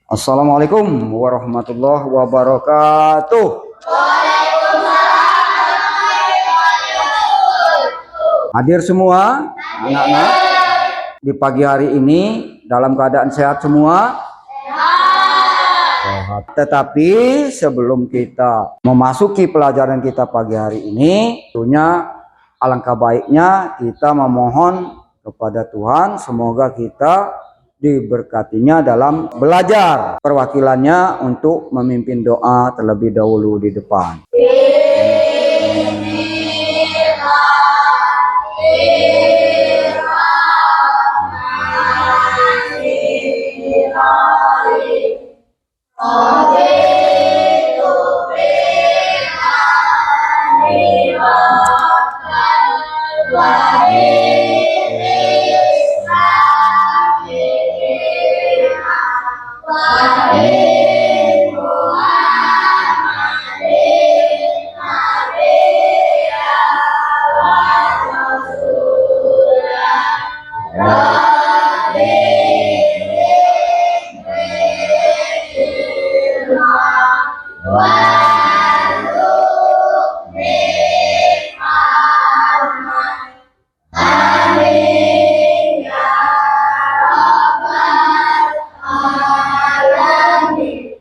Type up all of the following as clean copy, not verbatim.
Assalamualaikum warahmatullahi wabarakatuh. Hadir semua anak-anak di pagi hari ini dalam keadaan sehat semua? Sehat. Tetapi sebelum kita memasuki pelajaran kita pagi hari ini, tentunya alangkah baiknya kita memohon kepada Tuhan semoga kita diberkatinya dalam belajar. Perwakilannya untuk memimpin doa terlebih dahulu di depan.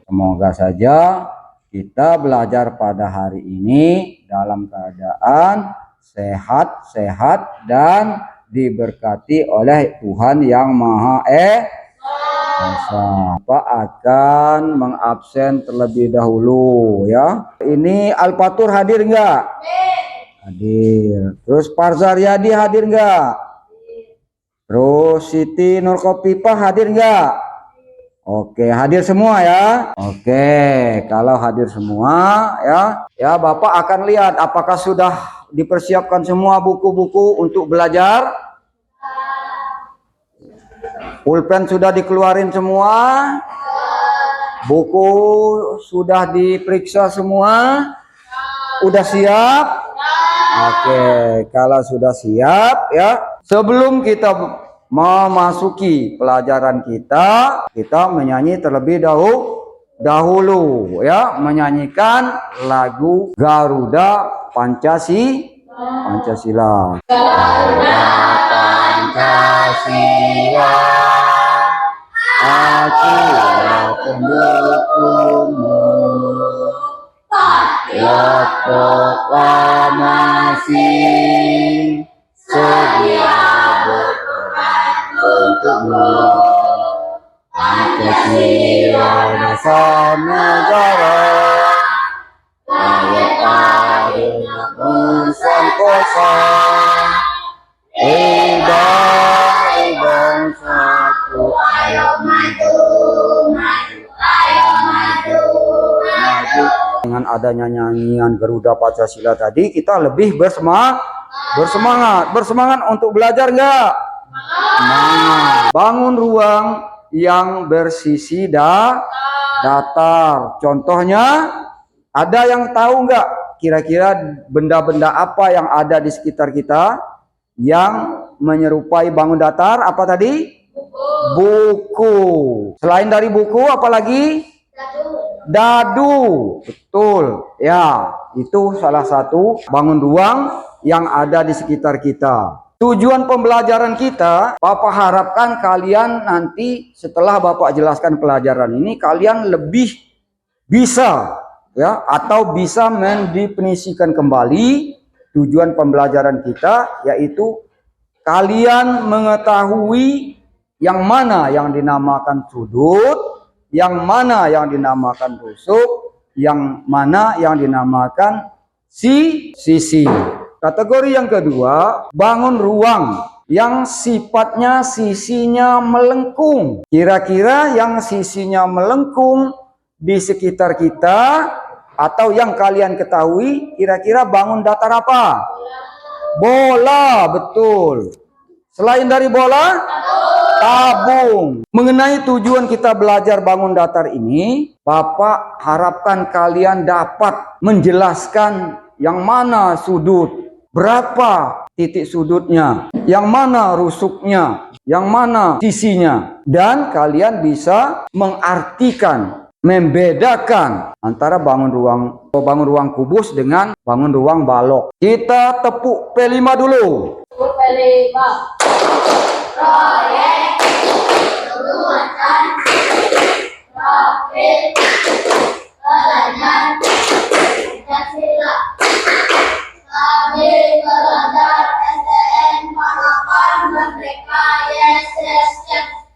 Semoga saja kita belajar pada hari ini dalam keadaan sehat-sehat dan diberkati oleh Tuhan yang Maha Esa. Pak akan mengabsen terlebih dahulu ya. Ini Alpatur hadir enggak? Hadir. Terus Parzaryadi hadir enggak? Terus Siti Nurkopipah hadir enggak? Oke, hadir semua ya. Oke, kalau hadir semua ya Bapak akan lihat apakah sudah dipersiapkan semua buku-buku untuk belajar. Pulpen sudah dikeluarin semua. Buku sudah diperiksa semua. Udah siap? Oke, kalau sudah siap ya, sebelum kita memasuki pelajaran kita menyanyi terlebih dahulu ya, menyanyikan lagu Garuda Pancasila. Garuda Pancasila, akulah pendukungmu, Patriot proklamasi, sedia untukmu. Pancasila dasar negara, rakyat adil bersangkosa, satu, ayo maju. Dengan adanya nyanyian Garuda Pancasila tadi, kita lebih bersemangat untuk belajar enggak? Bangun ruang yang bersisi datar. Contohnya, ada yang tahu nggak kira-kira benda-benda apa yang ada di sekitar kita yang menyerupai bangun datar? Apa tadi? Buku. Selain dari buku, apa lagi? Dadu. Betul. Ya, itu salah satu bangun ruang yang ada di sekitar kita. Tujuan pembelajaran kita, Bapak harapkan kalian nanti setelah Bapak jelaskan pelajaran ini, kalian lebih bisa ya, atau bisa mendefinisikan kembali tujuan pembelajaran kita, yaitu kalian mengetahui yang mana yang dinamakan sudut, yang mana yang dinamakan tusuk, yang mana yang dinamakan sisi. Kategori yang kedua, bangun ruang yang sifatnya sisinya melengkung. Kira-kira yang sisinya melengkung di sekitar kita atau yang kalian ketahui, kira-kira bangun datar apa? Bola, betul. Selain dari bola, tabung. Mengenai tujuan kita belajar bangun datar ini, Bapak harapkan kalian dapat menjelaskan yang mana sudut, berapa titik sudutnya, yang mana rusuknya, yang mana sisinya, dan kalian bisa mengartikan, membedakan antara bangun ruang kubus dengan bangun ruang balok. Kita tepuk P5 dulu. P5. Proyek lulusan profil pelajar Pancasila kami pelajar STN Harapan Merdeka YSS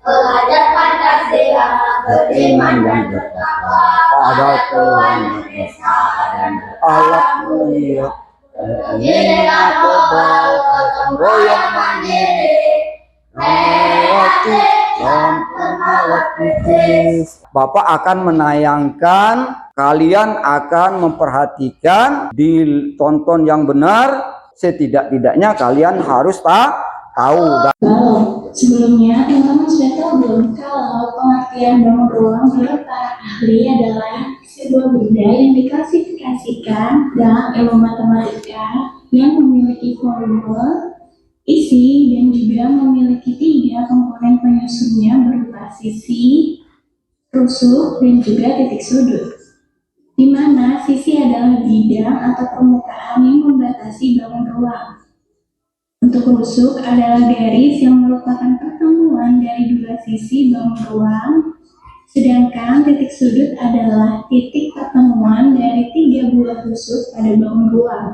pelajar Pancasila beriman dan bertakwa pada Tuhan Yesus dan Allah mulia. Ini global gotong royong mandiri melewati dan melewati. Bapak akan menayangkan, kalian akan memperhatikan, ditonton yang benar. Setidak-tidaknya kalian harus tahu. Sebelumnya, teman-teman sudah tahu belum kalau pengertian bangun ruang menurut para ahli adalah sebuah benda yang diklasifikasikan dalam ilmu matematika yang memiliki volume, isi, dan juga memiliki 3 komponen penyusunnya berupa sisi, rusuk, dan juga titik sudut. Di mana sisi adalah bidang atau permukaan yang membatasi bangun ruang. Untuk rusuk adalah garis yang merupakan pertemuan dari 2 sisi bangun ruang, sedangkan titik sudut adalah titik pertemuan dari 3 buah rusuk pada bangun ruang.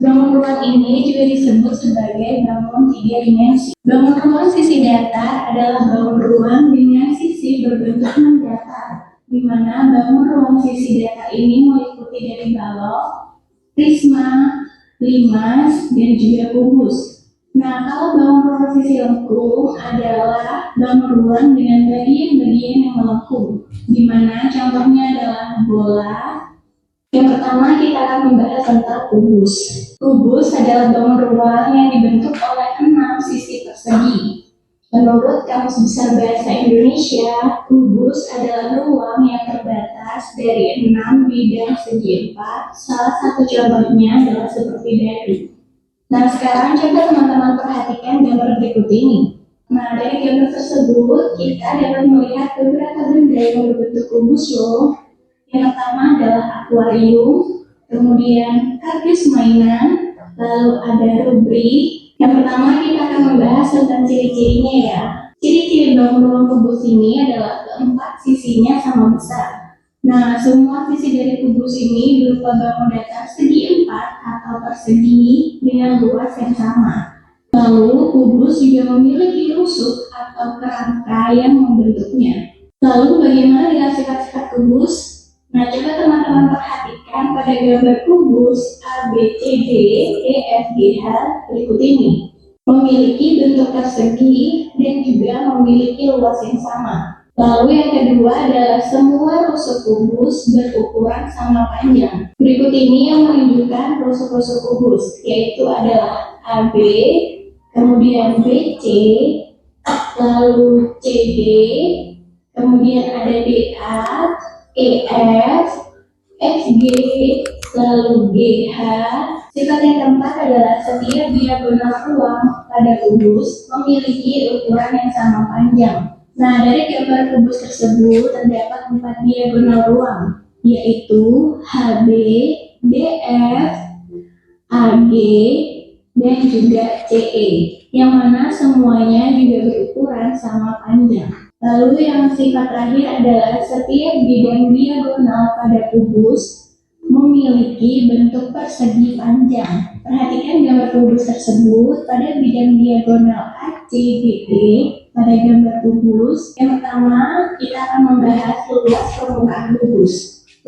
Bangun ruang ini juga disebut sebagai bangun 3 dimensi. Bangun ruang sisi datar adalah bangun ruang dengan sisi berbentuk mendatar, di mana bangun ruang sisi datar ini meliputi dari balok, prisma, limas, dan juga kubus. Nah, kalau bangun ruang sisi lengkung adalah bangun ruang dengan bagian-bagian yang melengkung, di mana contohnya adalah bola. Yang pertama kita akan membahas tentang kubus. Kubus adalah bangun ruang yang dibentuk oleh 6 sisi persegi. Menurut Kamus Besar Bahasa Indonesia, kubus adalah ruang yang terbatas dari 6 bidang segi 4. Salah satu contohnya adalah seperti dari. Nah, sekarang coba teman-teman perhatikan gambar berikut ini. Nah, dari gambar tersebut kita dapat melihat beberapa benda yang berbentuk kubus loh. Yang pertama adalah akuarium, kemudian kardus mainan, lalu ada rubrik. Yang pertama kita akan membahas tentang ciri-cirinya ya. Ciri-ciri bangun ruang kubus ini adalah keempat sisinya sama besar. Nah, semua sisi dari kubus ini berupa bangun datar segi 4 atau persegi dengan luas yang sama. Lalu kubus juga memiliki rusuk atau kerangka yang membentuknya. Lalu bagaimana dengan sifat-sifat kubus? Nah, coba teman-teman perhatikan pada gambar kubus A, B, C, D, E, F, G, H berikut ini. Memiliki bentuk persegi dan juga memiliki luas yang sama. Lalu yang kedua adalah semua rusuk kubus berukuran sama panjang. Berikut ini yang menunjukkan rusuk-rusuk kubus, yaitu adalah AB, kemudian BC, lalu CD, kemudian ada DA, EF, FG, lalu GH. Sifat yang keempat adalah setiap diagonal ruang pada kubus memiliki ukuran yang sama panjang. Nah, dari gambar kubus tersebut terdapat 4 diagonal ruang, yaitu HB, DF, AG, dan juga CE, yang mana semuanya juga berukuran sama panjang. Lalu yang sifat terakhir adalah setiap bidang diagonal pada kubus memiliki bentuk persegi panjang. Perhatikan gambar kubus tersebut pada bidang diagonal ACBD pada gambar kubus. Yang pertama kita akan membahas luas permukaan kubus.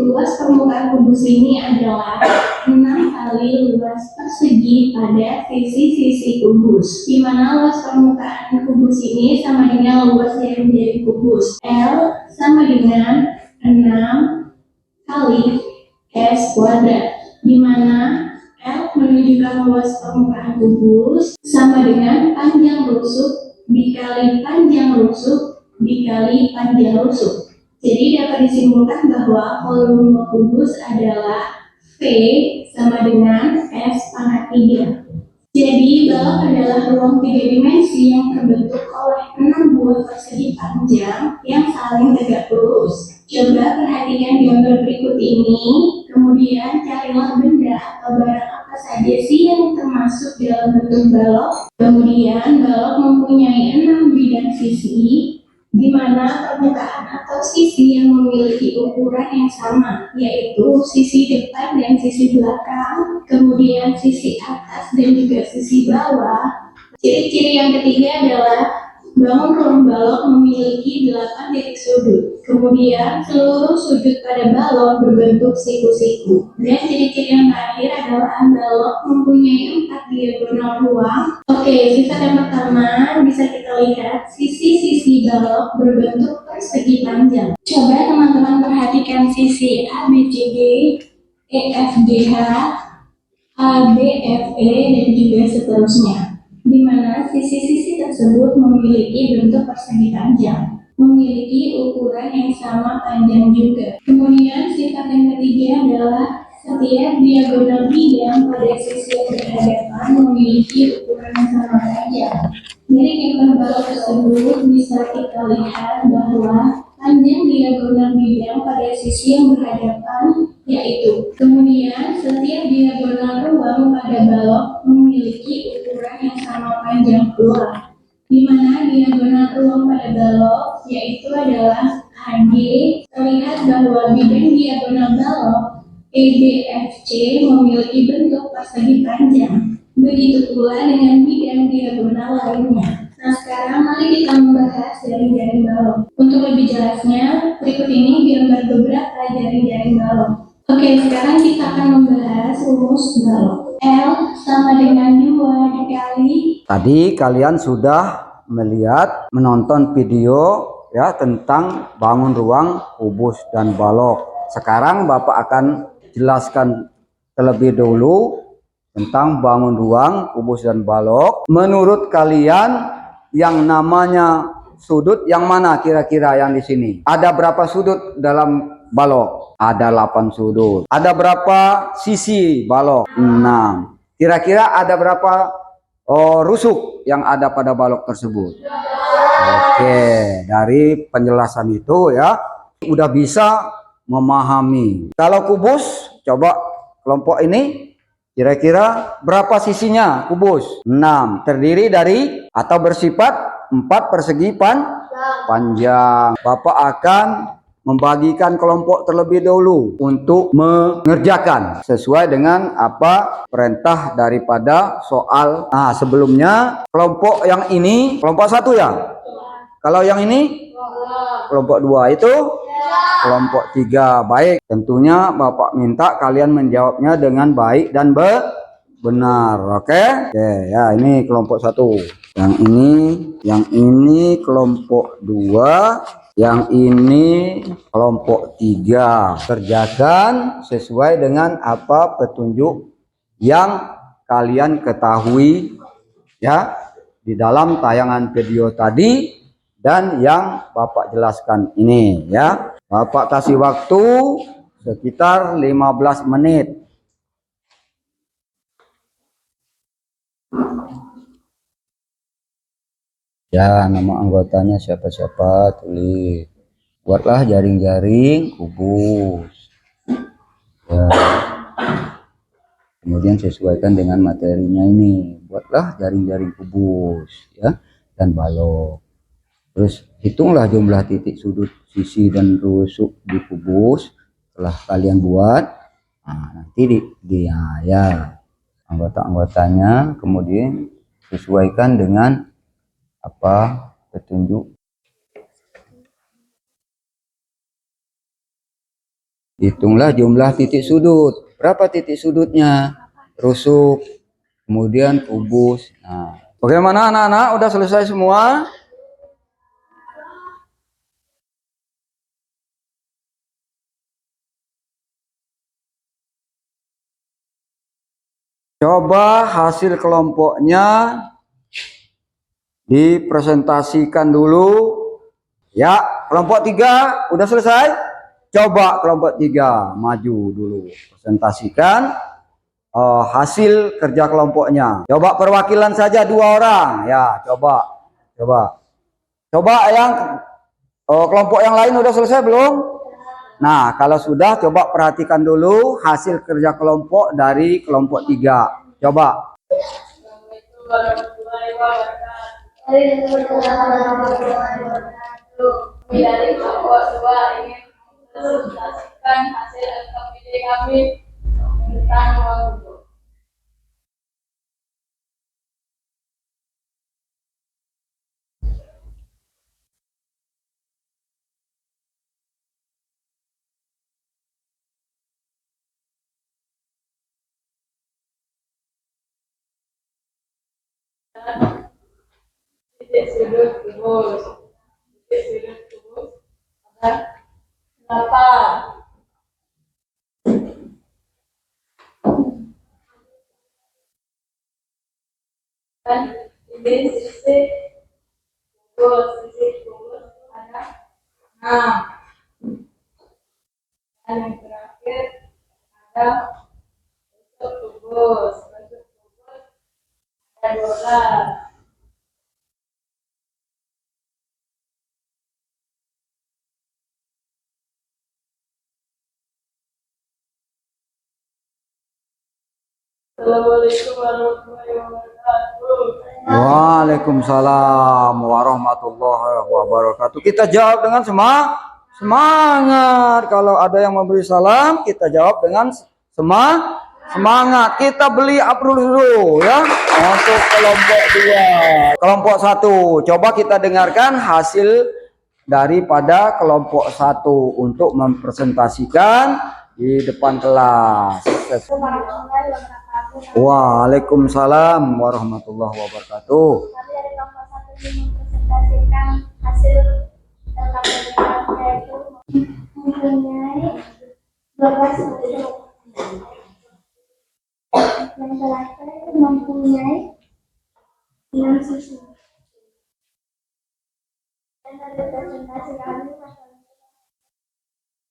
Luas permukaan kubus ini adalah 6 kali luas persegi pada sisi-sisi kubus, di mana luas permukaan kubus ini sama dengan luas yang menjadi kubus. L sama dengan 6 kali S kuadrat, di mana L menunjukkan luas permukaan kubus sama dengan panjang rusuk dikali panjang rusuk dikali panjang rusuk. Jadi dapat disimpulkan bahwa volume kubus adalah V sama dengan S pangkat 3. Jadi, balok adalah ruang tiga dimensi yang terbentuk oleh 6 buah persegi panjang yang saling tegak lurus. Coba perhatikan gambar berikut ini, kemudian carilah benda atau barang apa saja sih yang termasuk dalam bentuk balok. Kemudian, balok mempunyai 6 bidang sisi, di mana permukaan atau sisi yang memiliki ukuran yang sama, yaitu sisi depan dan sisi belakang, kemudian sisi atas dan juga sisi bawah. Ciri-ciri yang ketiga adalah bangun ruang balok memiliki 8 titik sudut. Kemudian seluruh sudut pada balok berbentuk siku-siku. Dan ciri-ciri yang terakhir adalah balok mempunyai 4 diagonal ruang. Oke, sifat yang pertama bisa kita lihat sisi-sisi balok berbentuk persegi panjang. Coba teman-teman perhatikan sisi A, B, C, D, E, F, G, H, A, B, F, E, dan juga seterusnya, di mana sisi-sisi tersebut memiliki bentuk persegi panjang, memiliki ukuran yang sama panjang juga. Kemudian sifat yang ketiga adalah setiap diagonal bidang pada sisi yang berhadapan memiliki ukuran yang sama panjang. Dari gambar balok tersebut bisa kita lihat bahwa panjang diagonal bidang pada sisi yang berhadapan yaitu. Kemudian, setiap diagonal ruang pada balok memiliki ukuran yang sama panjang pula, di mana diagonal ruang pada balok yaitu adalah AG. Terlihat bahwa bidang diagonal balok EBFC memiliki bentuk persegi panjang. Begitu pula dengan bidang diagonal lainnya. Nah, sekarang mari kita membahas jaring-jaring balok. Untuk lebih jelasnya, berikut ini gambar beberapa jaring-jaring balok. Oke, sekarang kita akan membahas rumus balok. L sama dengan 2 dikali. Tadi kalian sudah menonton video ya tentang bangun ruang, kubus dan balok. Sekarang Bapak akan jelaskan terlebih dulu tentang bangun ruang, kubus dan balok. Menurut kalian yang namanya sudut yang mana kira-kira yang di sini? Ada berapa sudut dalam balok? Ada 8 sudut. Ada berapa sisi balok? 6. Kira-kira ada berapa rusuk yang ada pada balok tersebut? Oke, dari penjelasan itu ya udah bisa memahami. Kalau kubus, coba kelompok ini kira-kira berapa sisinya kubus? 6. Terdiri dari atau bersifat 4 persegi panjang. Bapak akan membagikan kelompok terlebih dahulu untuk mengerjakan sesuai dengan apa perintah daripada soal. Nah, sebelumnya kelompok yang ini kelompok 1 ya. Kalau yang ini kelompok 2 itu kelompok 3. Baik, tentunya Bapak minta kalian menjawabnya dengan baik dan benar. Oke? Oke, ya ini kelompok 1. Yang ini kelompok 2. Yang ini kelompok 3. Kerjakan sesuai dengan apa petunjuk yang kalian ketahui ya di dalam tayangan video tadi dan yang Bapak jelaskan ini ya. Bapak kasih waktu sekitar 15 menit. Ya, nama anggotanya siapa-siapa tulis. Buatlah jaring-jaring kubus. Ya. Kemudian sesuaikan dengan materinya ini. Buatlah jaring-jaring kubus ya dan balok. Terus hitunglah jumlah titik sudut, sisi dan rusuk di kubus setelah kalian buat. Nah, nanti ya anggota-anggotanya kemudian sesuaikan dengan apa petunjuk. Hitunglah jumlah titik sudut. Berapa titik sudutnya? Rusuk, kemudian kubus. Nah, bagaimana anak-anak? Udah selesai semua? Coba hasil kelompoknya dipresentasikan dulu. Ya, kelompok 3 udah selesai? Coba kelompok 3 maju dulu, presentasikan. hasil kerja kelompoknya. Coba perwakilan saja 2 orang. Ya, coba yang kelompok yang lain udah selesai belum? Nah, kalau sudah, coba perhatikan dulu hasil kerja kelompok dari kelompok 3. Coba. Dari kelompok 2 ingin mempresentasikan hasil LKPD kami tentang ruang guru. Titik sudut kubus. Titik sudut kubus ada 8. Dan ini sisi kubus ada 6. Dan yang terakhir ada bentuk kubus. Bentuk kubus ada 12. Assalamualaikum warahmatullahi wabarakatuh. Waalaikumsalam warahmatullahi wabarakatuh. Kita jawab dengan semangat. Kalau ada yang memberi salam, kita jawab dengan semangat. Kita beli april dulu ya untuk kelompok 2. Kelompok 1, coba kita dengarkan hasil daripada kelompok 1 untuk mempresentasikan di depan kelas. Waalaikumsalam warahmatullahi wabarakatuh. Kami dari kelompok 1 ingin mempresentasikan hasil LKPD kami, yaitu mempunyai 12 sudut. Yang terakhir itu mempunyai 6 sisi. Dan dari presentasi kami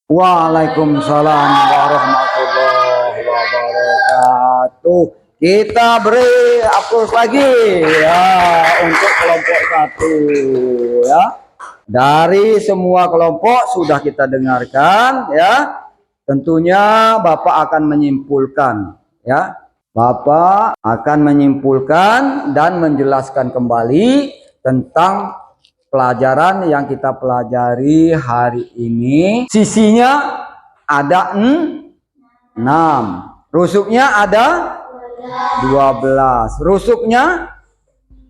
Waalaikumsalam warahmatullahi wabarakatuh. Kita beri aplaus lagi ya untuk kelompok 1 ya. Dari semua kelompok sudah kita dengarkan ya. Tentunya Bapak akan menyimpulkan ya. Bapak akan menyimpulkan dan menjelaskan kembali tentang pelajaran yang kita pelajari hari ini. Sisinya ada 6. Rusuknya ada 12. Rusuknya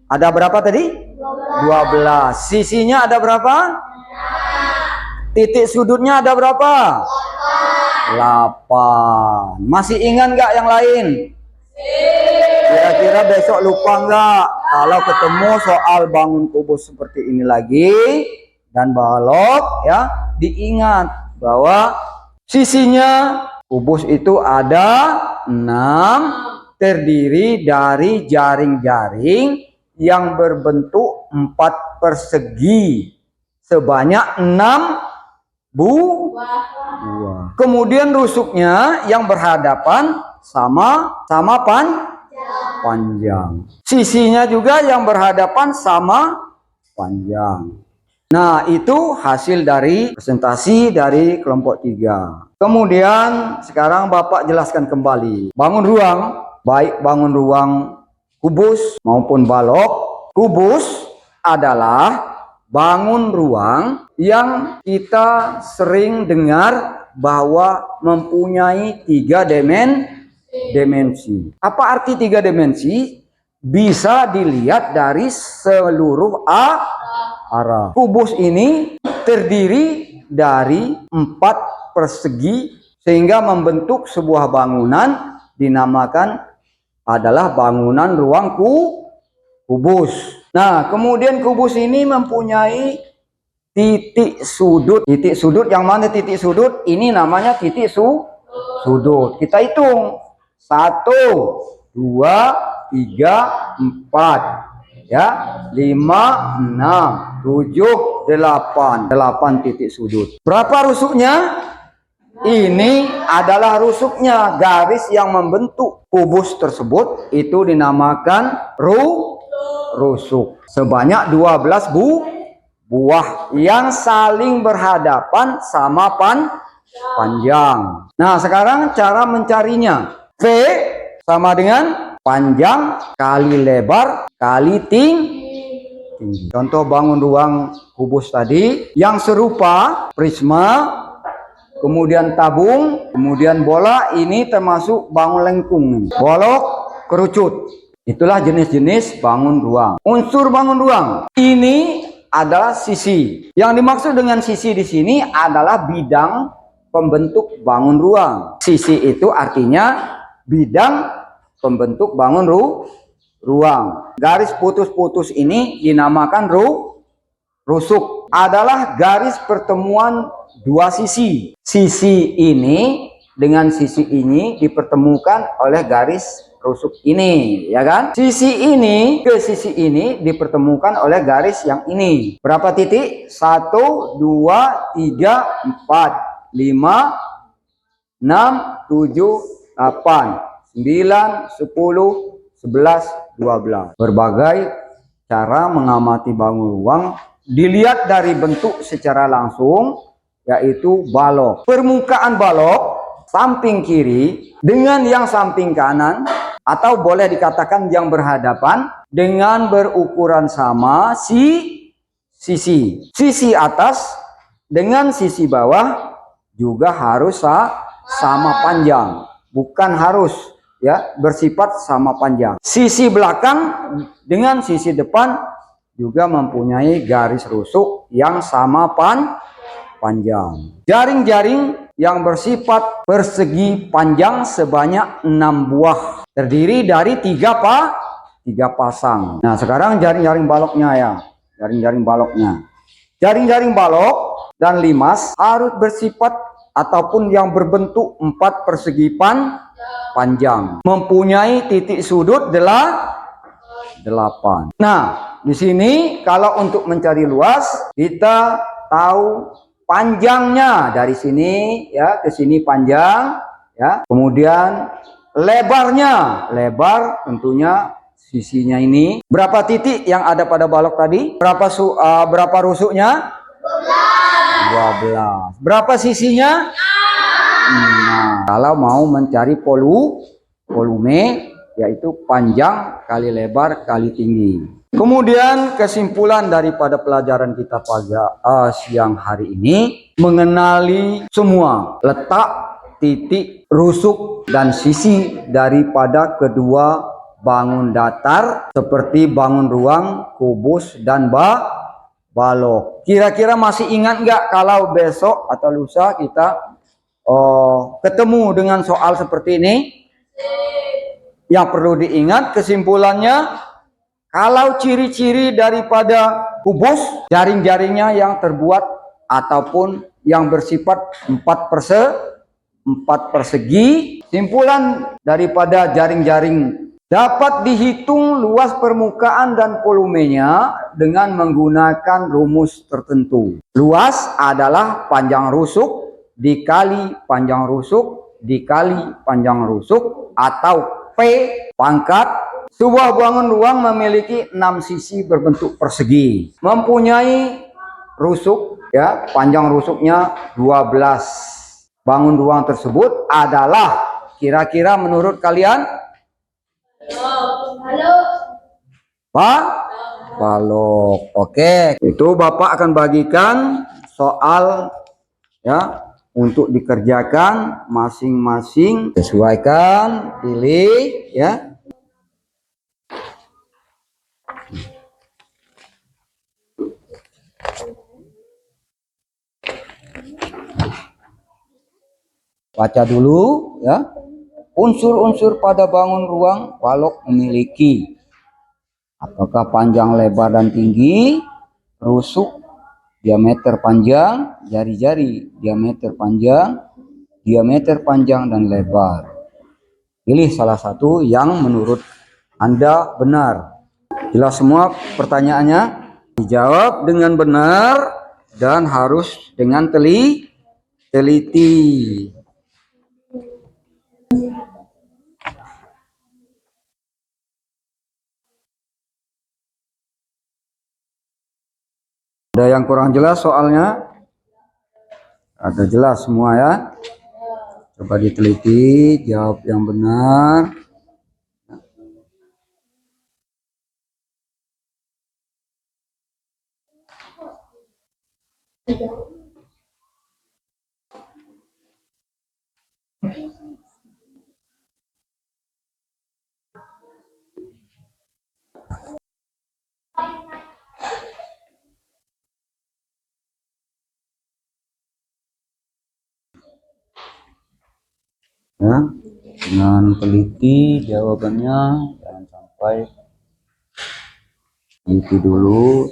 ada berapa tadi? 12. Sisinya ada berapa? Titik sudutnya ada berapa? 8. Masih ingat nggak yang lain? Kira-kira besok lupa nggak kalau ketemu soal bangun kubus seperti ini lagi dan balok ya, diingat bahwa sisinya kubus itu ada 6, terdiri dari jaring-jaring yang berbentuk 4 persegi sebanyak 6 buah. Kemudian rusuknya yang berhadapan sama panjang. Sisinya juga yang berhadapan sama panjang. Nah, itu hasil dari presentasi dari kelompok 3. Kemudian sekarang Bapak jelaskan kembali. Bangun ruang, baik bangun ruang kubus maupun balok. Kubus adalah bangun ruang yang kita sering dengar bahwa mempunyai 3 dimensi. Apa arti 3 dimensi? Bisa dilihat dari seluruh arah. Kubus ini terdiri dari 4 persegi sehingga membentuk sebuah bangunan dinamakan adalah bangunan ruang kubus. Nah, kemudian kubus ini mempunyai titik sudut. Titik sudut yang mana titik sudut? Ini namanya titik sudut. Kita hitung. 1, 2, 3, 4. Ya, 5, 6, 7, 8. 8 titik sudut. Berapa rusuknya? Ini adalah rusuknya, garis yang membentuk kubus tersebut itu dinamakan rusuk. Sebanyak 12 buah yang saling berhadapan sama panjang. Nah, sekarang cara mencarinya. V sama dengan panjang kali lebar kali tinggi. Contoh bangun ruang kubus tadi yang serupa prisma, kemudian tabung, kemudian bola, ini termasuk bangun lengkung, bolok, kerucut. Itulah jenis-jenis bangun ruang. Unsur bangun ruang ini adalah sisi. Yang dimaksud dengan sisi di sini adalah bidang pembentuk bangun ruang. Sisi itu artinya bidang pembentuk bangun ruang. Garis putus-putus ini dinamakan rusuk. Adalah garis pertemuan dua sisi. Sisi ini dengan sisi ini dipertemukan oleh garis rusuk ini, ya kan? Sisi ini ke sisi ini dipertemukan oleh garis yang ini. Berapa titik? 1, 2, 3, 4, 5, 6, 7, 8, 9, 10, 11, 12. Berbagai cara mengamati bangun ruang dilihat dari bentuk secara langsung, yaitu balok. Permukaan balok samping kiri dengan yang samping kanan, atau boleh dikatakan yang berhadapan, dengan berukuran sama sisi. Sisi atas dengan sisi bawah juga harus sama panjang. Bukan harus, ya, bersifat sama panjang. Sisi belakang dengan sisi depan juga mempunyai garis rusuk yang sama panjang. Jaring-jaring yang bersifat persegi panjang sebanyak 6 buah, terdiri dari 3 pasang. Nah, sekarang jaring-jaring baloknya, ya. Jaring-jaring baloknya. Jaring-jaring balok dan limas harus bersifat ataupun yang berbentuk 4 persegi panjang, mempunyai titik sudut 8. Nah, di sini kalau untuk mencari luas kita tahu panjangnya dari sini, ya, ke sini panjang, ya. Kemudian lebar tentunya sisinya ini. Berapa titik yang ada pada balok tadi? Berapa rusuknya? 12. Berapa sisinya? Nah, kalau mau mencari volume, yaitu panjang kali lebar kali tinggi. Kemudian kesimpulan daripada pelajaran kita pada siang hari ini, mengenali semua letak, titik, rusuk, dan sisi daripada kedua bangun datar seperti bangun ruang, kubus, dan balok. Kira-kira masih ingat nggak kalau besok atau lusa kita ketemu dengan soal seperti ini? Yang perlu diingat kesimpulannya, kalau ciri-ciri daripada kubus, jaring-jaringnya yang terbuat ataupun yang bersifat 4 persegi, simpulan daripada jaring-jaring dapat dihitung luas permukaan dan volumenya dengan menggunakan rumus tertentu. Luas adalah panjang rusuk dikali panjang rusuk dikali panjang rusuk, atau P pangkat. Sebuah bangun ruang memiliki 6 sisi berbentuk persegi, mempunyai rusuk, ya, panjang rusuknya 12. Bangun ruang tersebut adalah kira-kira menurut kalian balok. Oke, itu Bapak akan bagikan soal, ya, untuk dikerjakan masing-masing. Sesuaikan, pilih, ya. Baca dulu, ya. Unsur-unsur pada bangun ruang balok memiliki apakah panjang, lebar, dan tinggi, rusuk, diameter panjang, jari-jari, diameter panjang dan lebar. Pilih salah satu yang menurut Anda benar. Jelas semua pertanyaannya? Dijawab dengan benar dan harus dengan teliti. Ada yang kurang jelas soalnya? Ada jelas semua ya? Coba diteliti, jawab yang benar. Ya, dengan teliti jawabannya, jangan sampai teliti dulu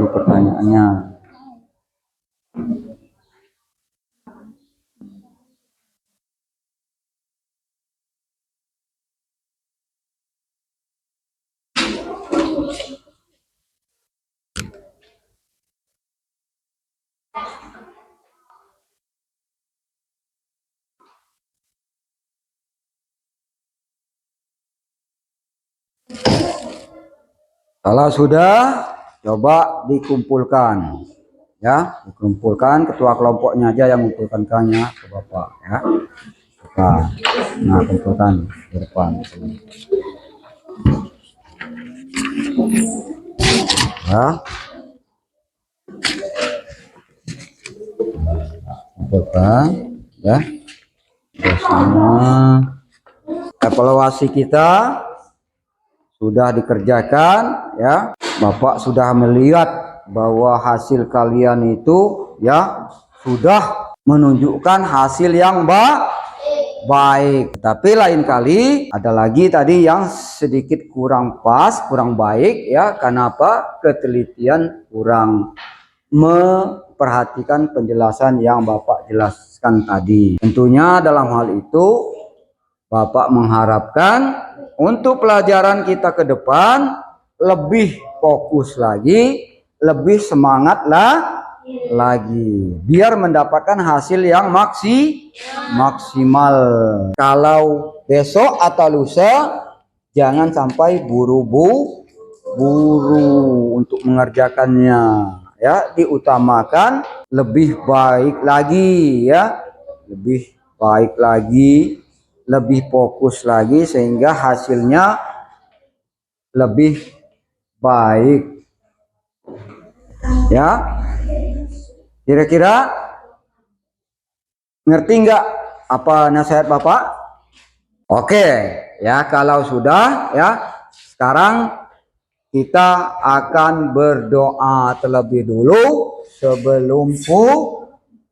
pertanyaannya. Kalau sudah, coba dikumpulkan. Ya, dikumpulkan, ketua kelompoknya aja yang mengumpulkannya ke Bapak ya. Bapak. Nah, kumpulkan di depan. Ya. Kumpulkan ya. Semua evaluasi kita sudah dikerjakan ya. Bapak sudah melihat bahwa hasil kalian itu ya sudah menunjukkan hasil yang baik. Tapi lain kali ada lagi tadi yang sedikit kurang pas, kurang baik ya. Kenapa? Ketelitian kurang memperhatikan penjelasan yang Bapak jelaskan tadi. Tentunya dalam hal itu Bapak mengharapkan untuk pelajaran kita ke depan lebih fokus lagi, lebih semangat lagi, biar mendapatkan hasil yang maksimal. Kalau besok atau lusa jangan sampai buru-buru untuk mengerjakannya ya, diutamakan lebih baik lagi ya, lebih baik lagi, lebih fokus lagi sehingga hasilnya lebih baik ya. Kira-kira ngerti nggak apa nasihat Bapak? Oke ya, kalau sudah ya, sekarang kita akan berdoa terlebih dulu sebelum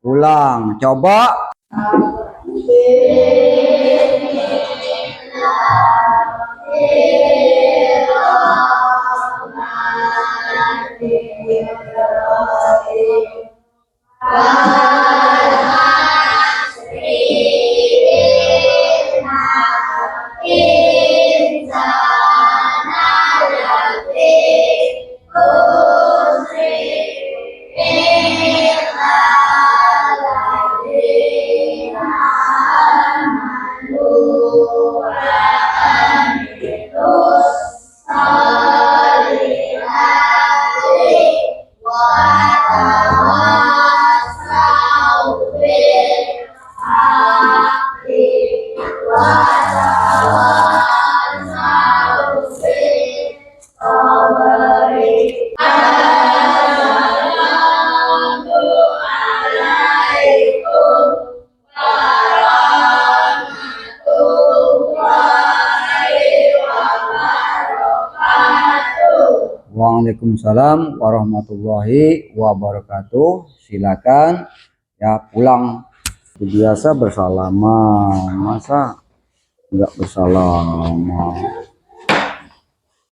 pulang. Coba. Waalaikumsalam warahmatullahi wabarakatuh. Silakan ya pulang. Biasa bersalaman, masa nggak bersalaman?